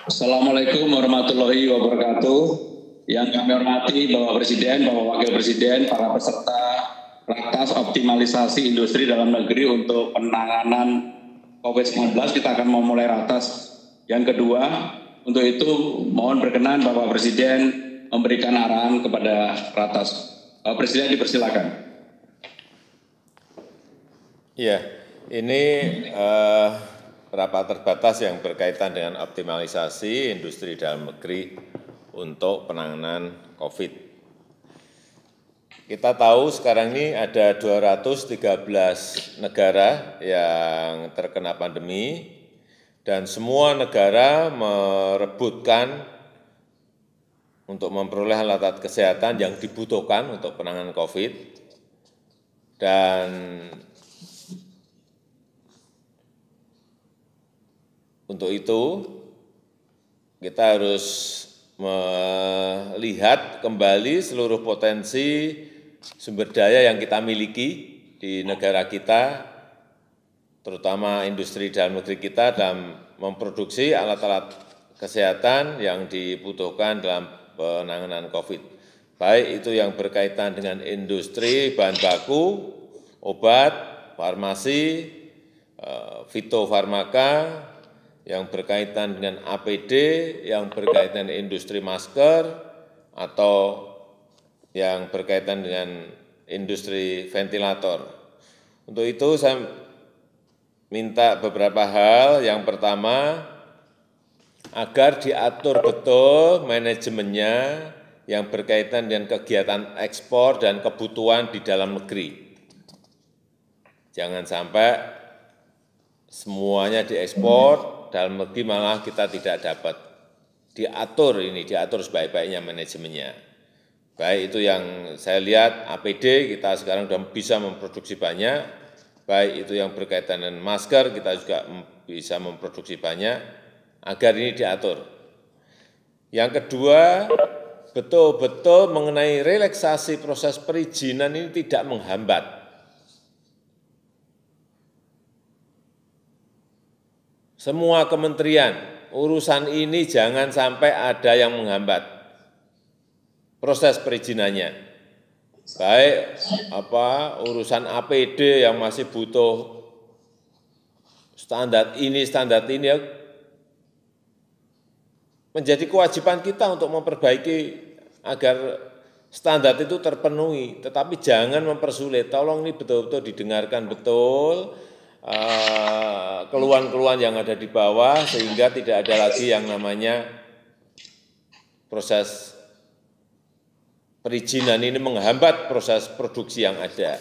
Assalamualaikum warahmatullahi wabarakatuh. Yang kami hormati Bapak Presiden, Bapak Wakil Presiden, para peserta Ratas Optimalisasi Industri Dalam Negeri untuk penanganan COVID-19, kita akan memulai Ratas. Yang kedua, untuk itu mohon berkenan Bapak Presiden memberikan arahan kepada Ratas. Bapak Presiden dipersilakan. Ya, ini rapat terbatas yang berkaitan dengan optimalisasi industri dalam negeri untuk penanganan COVID. Kita tahu sekarang ini ada 213 negara yang terkena pandemi dan semua negara merebutkan untuk memperoleh alat kesehatan yang dibutuhkan untuk penanganan COVID. Dan untuk itu, kita harus melihat kembali seluruh potensi sumber daya yang kita miliki di negara kita, terutama industri dalam negeri kita dalam memproduksi alat-alat kesehatan yang dibutuhkan dalam penanganan COVID. Baik itu yang berkaitan dengan industri bahan baku, obat, farmasi, fitofarmaka, yang berkaitan dengan APD, yang berkaitan dengan industri masker, atau yang berkaitan dengan industri ventilator. Untuk itu saya minta beberapa hal. Yang pertama, agar diatur betul manajemennya yang berkaitan dengan kegiatan ekspor dan kebutuhan di dalam negeri. Jangan sampai semuanya diekspor, dalam negeri malah kita tidak dapat. Diatur sebaik-baiknya manajemennya. Baik itu yang saya lihat APD kita sekarang sudah bisa memproduksi banyak, baik itu yang berkaitan dengan masker kita juga bisa memproduksi banyak, agar ini diatur. Yang kedua, betul-betul mengenai relaksasi proses perizinan ini tidak menghambat. Semua kementerian, urusan ini jangan sampai ada yang menghambat proses perizinannya. Baik urusan APD yang masih butuh standar ini ya, menjadi kewajiban kita untuk memperbaiki agar standar itu terpenuhi. Tetapi jangan mempersulit, tolong ini betul-betul didengarkan betul keluhan-keluhan yang ada di bawah, sehingga tidak ada lagi yang namanya proses perizinan ini menghambat proses produksi yang ada.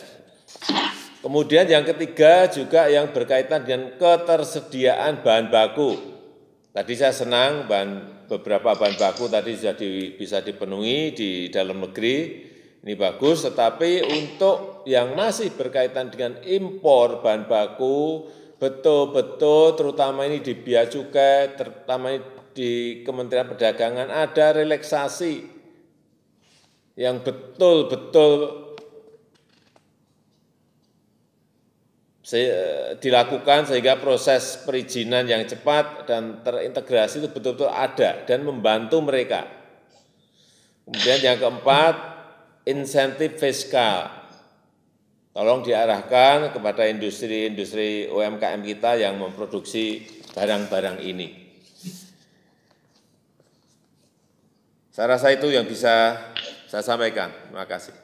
Kemudian yang ketiga juga yang berkaitan dengan ketersediaan bahan baku. Tadi saya senang beberapa bahan baku tadi sudah bisa dipenuhi di dalam negeri. Ini bagus, tetapi untuk yang masih berkaitan dengan impor bahan baku, betul-betul terutama ini di Bea Cukai, terutama di Kementerian Perdagangan ada relaksasi yang betul-betul dilakukan sehingga proses perizinan yang cepat dan terintegrasi itu betul-betul ada dan membantu mereka. Kemudian yang keempat, insentif fiskal, tolong diarahkan kepada industri UMKM kita yang memproduksi barang-barang ini. Saya rasa itu yang bisa saya sampaikan. Terima kasih.